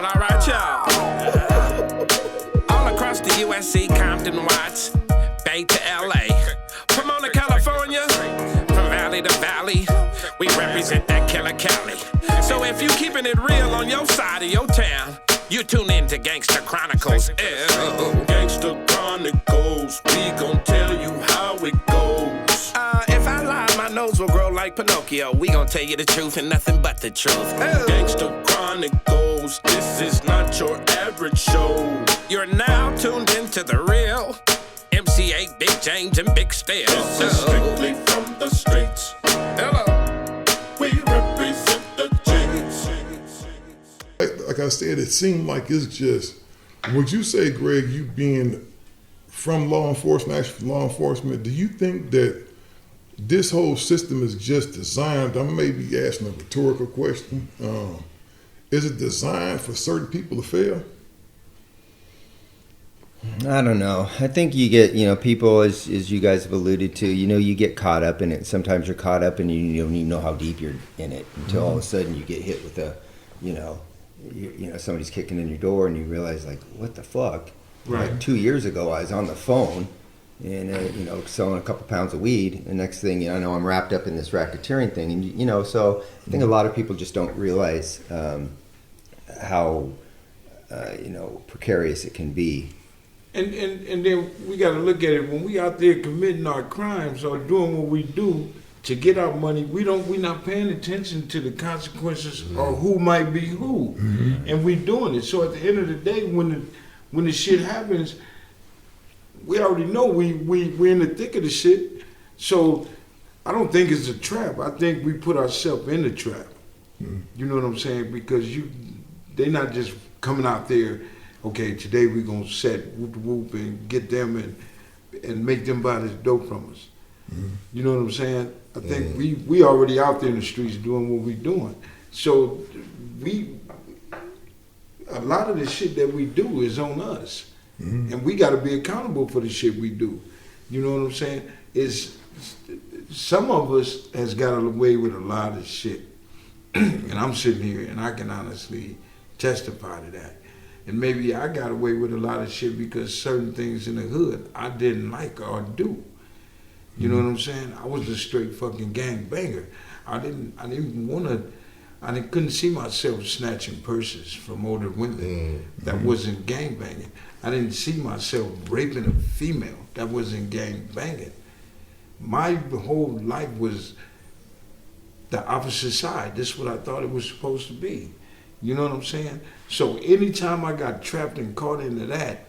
Well, all right, y'all. All across the USC, Compton, Watts, Bay to LA, Pomona, California, from valley to valley, we represent that killer Cali. So if you keeping it real on your side of your town, you tune in to Gangsta Chronicles. Gangsta Chronicles, we gon' tell you how it goes. If I lie, my nose will grow like Pinocchio. We gon' tell you the truth and nothing but the truth. Gangsta Chronicles, this is not your average show. You're now tuned into the real MC8, Big James, and Big Steel. This is strictly from the streets. Hello. We represent the James. Like I said, it seemed like it's just, would you say, Greg, you being from law enforcement, actually law enforcement, do you think that this whole system is just designed, I may be asking a rhetorical question, is it designed for certain people to fail? I don't know. I think you get, people, as you guys have alluded to, you get caught up in it. Sometimes you're caught up and you don't even know how deep you're in it until all of a sudden you get hit with somebody's kicking in your door and you realize, like, what the fuck? Right. Like 2 years ago, I was on the phone and, selling a couple pounds of weed. And next thing I know, I'm wrapped up in this racketeering thing. And, so I think a lot of people just don't realize how, precarious it can be. And then we got to look at it when we out there committing our crimes or doing what we do to get our money. We're not paying attention to the consequences or who might be who, and we doing it. So at the end of the day, when the shit happens, we already know we're in the thick of the shit. So I don't think it's a trap. I think we put ourselves in the trap. You know what I'm saying? Because they're not just coming out there. Okay, today we're gonna set whoop whoop and get them and make them buy this dope from us. You know what I'm saying? I think we already out there in the streets doing what we doing. So a lot of the shit that we do is on us. And we gotta be accountable for the shit we do. You know what I'm saying? Some of us has got away with a lot of shit. And I'm sitting here and I can honestly testify to that. And maybe I got away with a lot of shit because certain things in the hood I didn't like or do. You know what I'm saying? I was a straight fucking gangbanger. I couldn't see myself snatching purses from older women. That wasn't gangbanging. I didn't see myself raping a female. That wasn't gangbanging. My whole life was the opposite side. This is what I thought it was supposed to be. You know what I'm saying? So anytime I got trapped and caught into that,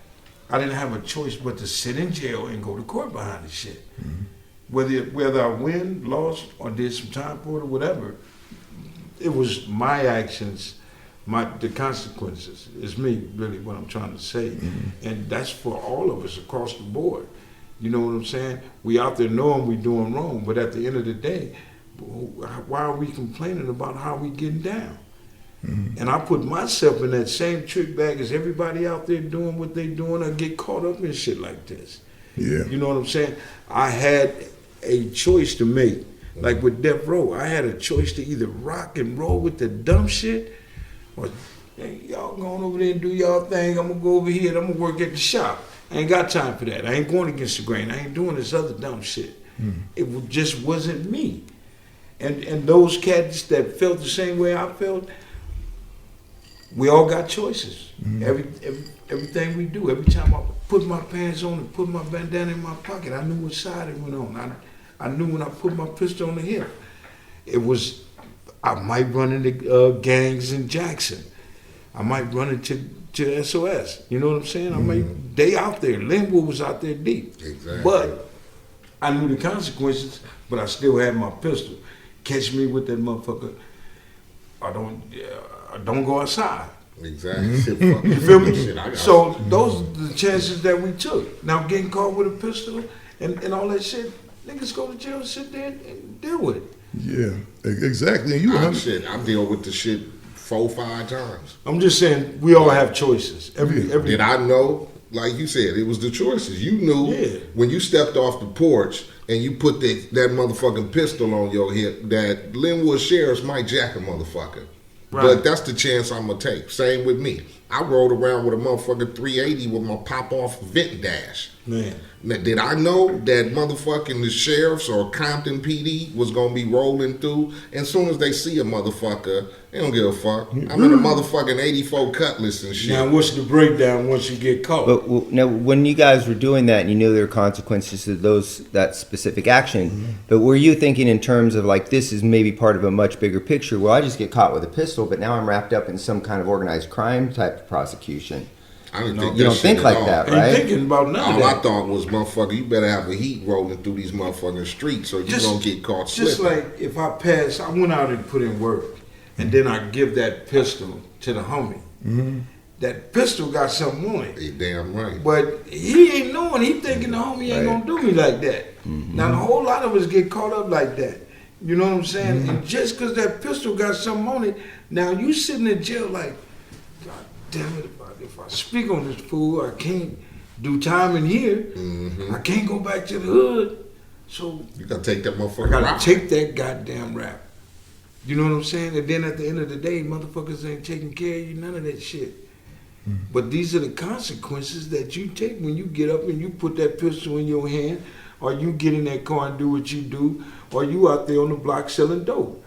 I didn't have a choice but to sit in jail and go to court behind the shit. Whether I win, lost, or did some time for it or whatever, it was my actions, the consequences. It's me, really, what I'm trying to say. And that's for all of us across the board. You know what I'm saying? We out there knowing we doing wrong, but at the end of the day, why are we complaining about how we getting down? And I put myself in that same trick bag as everybody out there doing what they doing. I get caught up in shit like this. Yeah. You know what I'm saying? I had a choice to make. Like with Death Row, I had a choice to either rock and roll with the dumb shit or, hey, y'all going over there and do y'all thing. I'm going to go over here and I'm going to work at the shop. I ain't got time for that. I ain't going against the grain. I ain't doing this other dumb shit. It just wasn't me. And those cats that felt the same way I felt, we all got choices. Everything we do, every time I put my pants on and put my bandana in my pocket, I knew what side it went on. I knew when I put my pistol on the hip. I might run into gangs in Jackson. I might run into SOS. You know what I'm saying? They out there. Linwood was out there deep. Exactly. But I knew the consequences, but I still had my pistol. Catch me with that motherfucker. I don't go outside. Exactly. You feel me? So those are the chances that we took. Now getting caught with a pistol and all that shit, niggas go to jail and sit there and deal with it. Yeah, exactly. And I'm dealing with the shit 4-5 times. I'm just saying we all have choices. Every Did I know? Like you said, it was the choices. You knew when you stepped off the porch and you put that motherfucking pistol on your hip that Linwood Sheriffs might jack a motherfucker. But that's the chance I'm gonna take. Same with me. I rode around with a motherfucking 380 with my pop-off vent dash. Man. Now, did I know that motherfucking the sheriffs or Compton PD was gonna be rolling through? And as soon as they see a motherfucker, they don't give a fuck. I'm in a motherfucking 84 Cutlass and shit. Now, what's the breakdown once you get caught? But now, when you guys were doing that, and you knew there were consequences to that specific action, but were you thinking in terms of like this is maybe part of a much bigger picture? Well, I just get caught with a pistol, but now I'm wrapped up in some kind of organized crime type of prosecution. I didn't think You that don't shit think at like all. that, Ain't right? thinking about none of All that. I thought was, motherfucker, you better have a heat rolling through these motherfucking streets or you don't get caught Just slipping. like if I pass, I went out and put in work, and then I give that pistol to the homie. That pistol got something on it. They damn right. But he ain't knowing. He thinking the homie ain't Right. gonna do me like that. Now, the whole lot of us get caught up like that. You know what I'm saying? And just because that pistol got something on it, now you sitting in jail like, God damn it, if I speak on this fool, I can't do time in here. I can't go back to the hood. So You gotta take that I motherfucker gotta out. take that goddamn rap. You know what I'm saying? And then at the end of the day, motherfuckers ain't taking care of you, none of that shit. But these are the consequences that you take when you get up and you put that pistol in your hand, or you get in that car and do what you do, or you out there on the block selling dope.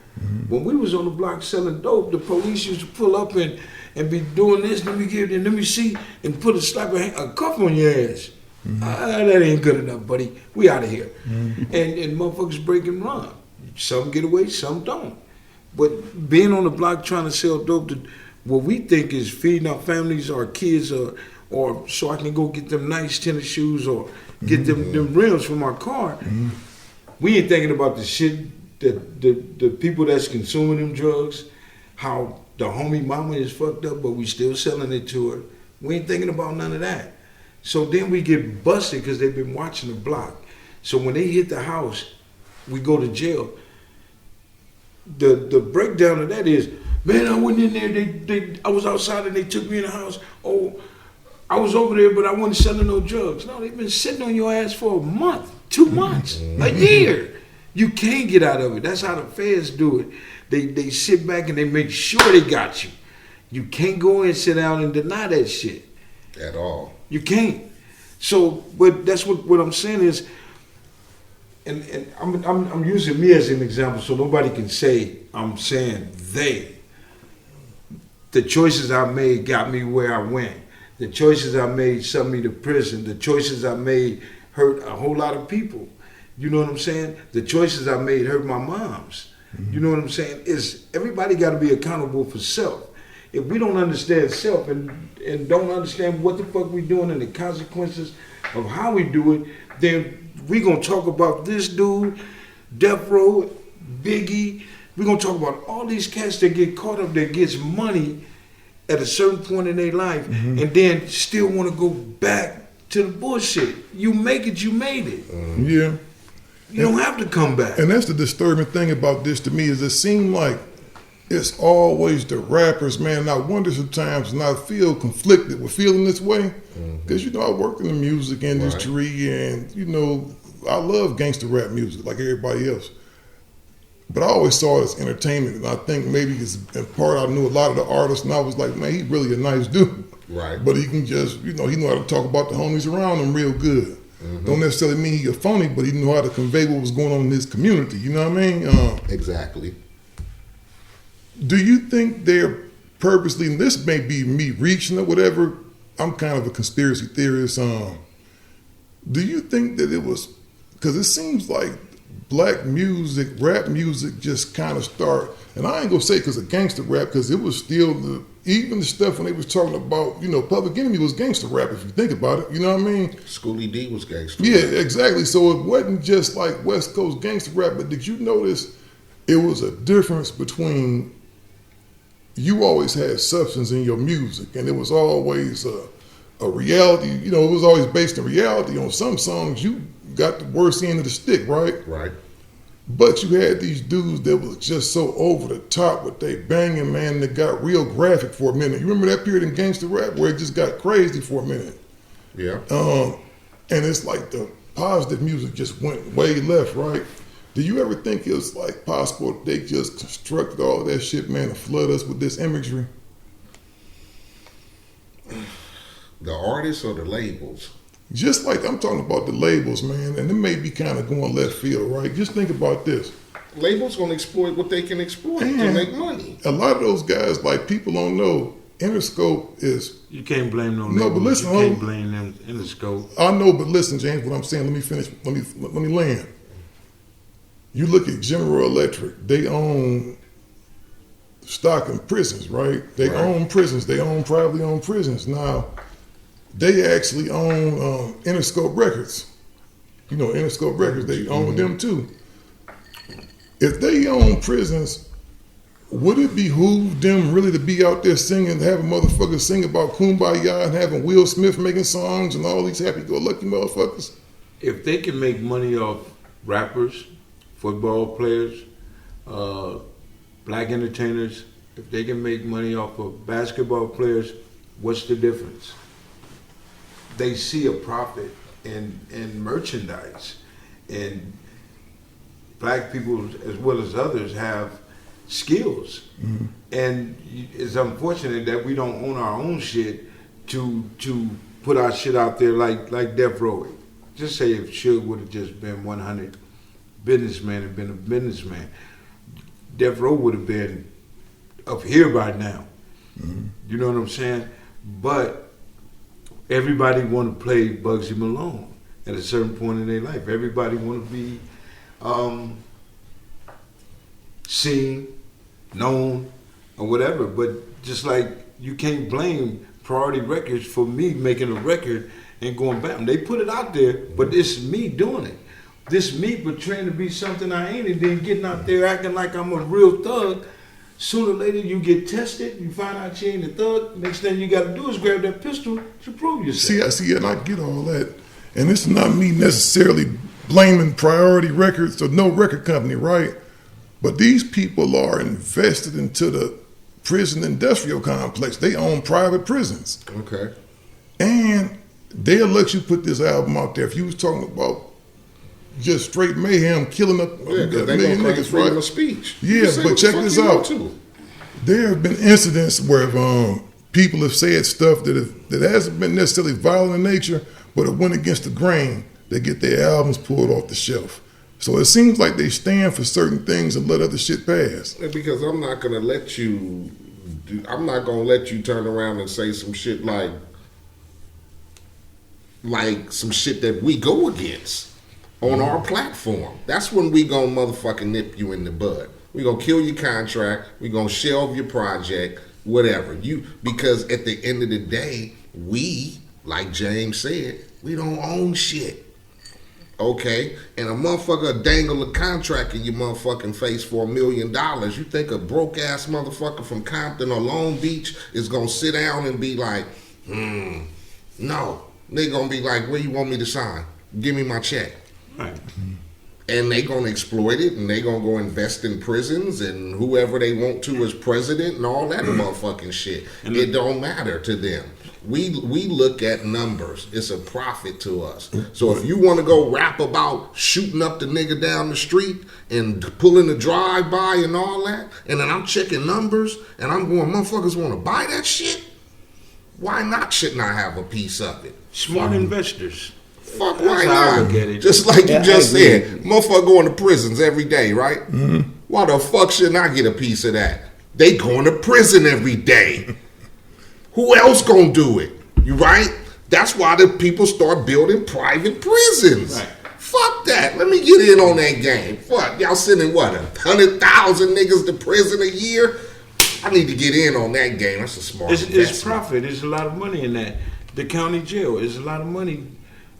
When we was on the block selling dope, the police used to pull up and be doing this, let me see, and put a cuff on your ass. That ain't good enough, buddy. We out of here. And motherfuckers break and run. Some get away, some don't. But being on the block trying to sell dope to what we think is feeding our families, our kids, or so I can go get them nice tennis shoes or get them rims for my car. We ain't thinking about the shit that the people that's consuming them drugs, how the homie mama is fucked up, but we still selling it to her. We ain't thinking about none of that. So then we get busted because they've been watching the block. So when they hit the house, we go to jail. The breakdown of that is, man, I went in there, I was outside and they took me in the house. Oh, I was over there, but I wasn't selling no drugs. No, they've been sitting on your ass for a month, 2 months, a year. You can't get out of it. That's how the feds do it. They sit back and they make sure they got you. You can't go in and sit down and deny that shit. At all. You can't. So, but that's what I'm saying is, and I'm using me as an example so nobody can say I'm saying they. The choices I made got me where I went. The choices I made sent me to prison. The choices I made hurt a whole lot of people. You know what I'm saying? The choices I made hurt my moms. You know what I'm saying? Is everybody got to be accountable for self. If we don't understand self and don't understand what the fuck we doing and the consequences of how we do it, then we gonna talk about this dude, Death Row, Biggie. We gonna talk about all these cats that get caught up, that gets money at a certain point in their life, and then still want to go back to the bullshit. You make it, you made it. Yeah. You don't have to come back. And that's the disturbing thing about this to me is it seems like it's always the rappers, man. And I wonder sometimes, and I feel conflicted with feeling this way, because I work in the music industry, and I love gangster rap music like everybody else. But I always saw it as entertainment, and I think maybe it's in part I knew a lot of the artists, and I was like, man, he's really a nice dude. Right. But he can just, he know how to talk about the homies around him real good. Don't necessarily mean he's a phony, but he know how to convey what was going on in his community. You know what I mean? Exactly. Do you think they're purposely, and this may be me reaching or whatever, I'm kind of a conspiracy theorist. Do you think that it was, because it seems like black music, rap music just kind of start, and I ain't gonna say because of gangster rap, because it was still even the stuff when they was talking about, Public Enemy was gangster rap if you think about it, you know what I mean? Schoolie D was gangster. Yeah, exactly. So it wasn't just like West Coast gangster rap, but did you notice it was a difference between, you always had substance in your music, and it was always a reality, it was always based in reality. On some songs, you got the worst end of the stick, right? Right. But you had these dudes that was just so over the top with they banging, man, that got real graphic for a minute. You remember that period in gangster rap where it just got crazy for a minute? Yeah. And it's like the positive music just went way left, right? Do you ever think it was like possible that they just constructed all of that shit, man, to flood us with this imagery? The artists or the labels? Just like I'm talking about the labels, man, and it may be kind of going left field, right? Just think about this. Labels gonna exploit what they can exploit to And make money. a lot of those guys, like people don't know, Interscope is. You can't blame no. No, but labels. listen, you can't blame them in the scope. I know, but listen, James, what I'm saying. Let me finish. Let me land. You look at General Electric. They own stock in prisons, right? They own prisons. They own privately owned prisons. Now, they actually own Interscope Records. You know, Interscope Records. They own them too. If they own prisons, would it behoove them really to be out there singing, having motherfuckers sing about Kumbaya and having Will Smith making songs and all these happy-go-lucky motherfuckers? If they can make money off rappers, football players, black entertainers, if they can make money off of basketball players, what's the difference? They see a profit in merchandise, and black people as well as others have skills, and it's unfortunate that we don't own our own shit to put our shit out there like Death Row. Just say if Suge would have just been 100 businessman and been a businessman, Death Row would have been up here by now. You know what I'm saying? But everybody want to play Bugsy Malone at a certain point in their life. Everybody want to be seen, known, or whatever. But just like you can't blame Priority Records for me making a record and going back. They put it out there, but it's me doing it. This me portraying to be something I ain't, and then getting out there acting like I'm a real thug. Sooner or later you get tested, you find out you ain't a thug. Next thing you gotta do is grab that pistol to prove yourself. See, and I get all that. And it's not me necessarily blaming Priority Records or no record company, right? But these people are invested into the prison industrial complex. They own private prisons. Okay. And they'll let you put this album out there. If you was talking about just straight mayhem, killing up Yeah, because they million gonna claim niggas, freedom right? of speech. Yeah, but check this out. There have been incidents where people have said stuff that hasn't been necessarily violent in nature, but it went against the grain. They get their albums pulled off the shelf. So it seems like they stand for certain things and let other shit pass. Because I'm not gonna let you. I'm not gonna let you turn around and say some shit like some shit that we go against on our platform. That's when we gonna motherfucking nip you in the bud. We gonna kill your contract. We gonna shelve your project. Whatever because at the end of the day, we, like James said, we don't own shit. Okay, and a motherfucker dangle a contract in your motherfucking face for $1 million. You think a broke ass motherfucker from Compton or Long Beach is gonna sit down and be like, no. They gonna be like, where you want me to sign? Give me my check. Right. And they gonna exploit it, and they gonna go invest in prisons and whoever they want to as president and all that motherfucking shit. And it don't matter to them. We look at numbers. It's a profit to us. So if you want to go rap about shooting up the nigga down the street and pulling the drive-by and all that, and then I'm checking numbers and I'm going, motherfuckers want to buy that shit? Why not? Shouldn't I have a piece of it? Smart investors. Fuck, That's why how I not? look at it. Just like you Yeah, just I agree. said, motherfucker going to prisons every day, right? Why the fuck shouldn't I get a piece of that? They going to prison every day. Who else gonna do it? You right? That's why the people start building private prisons. Right. Fuck that. Let me get in on that game. Fuck, y'all sending what, 100,000 niggas to prison a year? I need to get in on that game. That's a smart investment. It's profit. There's a lot of money in that. The county jail. There's a lot of money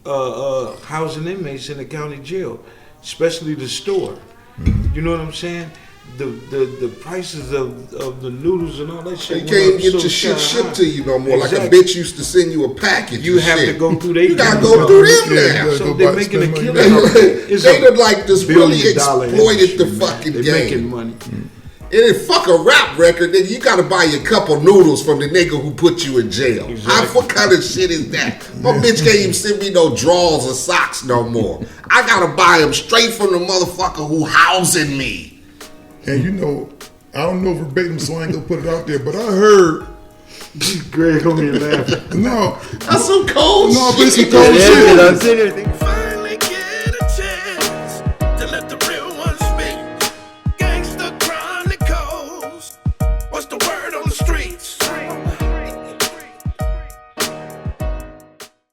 housing inmates in the county jail, especially the store. You know what I'm saying? The prices of the noodles and all that shit. You can't get so your shit sky shipped high. to you no more. Exactly. Like a bitch used to send you a package. You and have shit. to go through their You gotta channel. go through them Yeah, now. you So gotta they're go making a spend killing. money. It's They a done like this really billion-dollar exploited the industry, man. fucking They're game. making money. fuck a rap record, then you gotta buy a couple noodles from the nigga who put you in jail. What kind of shit is that? My bitch can't even send me no drawers or socks no more. I gotta buy them straight from the motherfucker who housing me. And you know, I don't know verbatim, so I ain't gonna put it out there, but I heard. Greg over here laughing. No. That's some cold No, shit. but it's some cold shit. I'm sitting here thinking